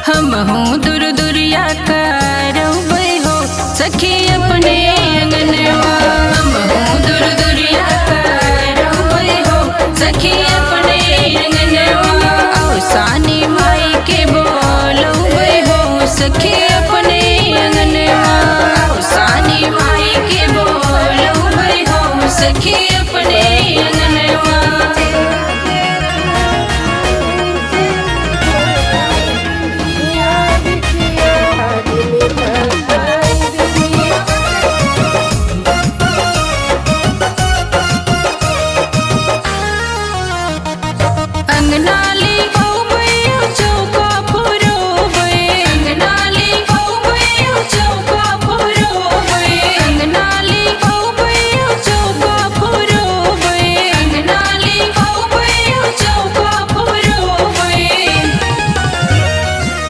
हम हूँ दूर दूरिया करबै हो सखी अपने अंगनवा। हम हूँ दूर दूरिया करबै हो सखी अपने अंगनवा। औसानी माई के बोलबै हो सखी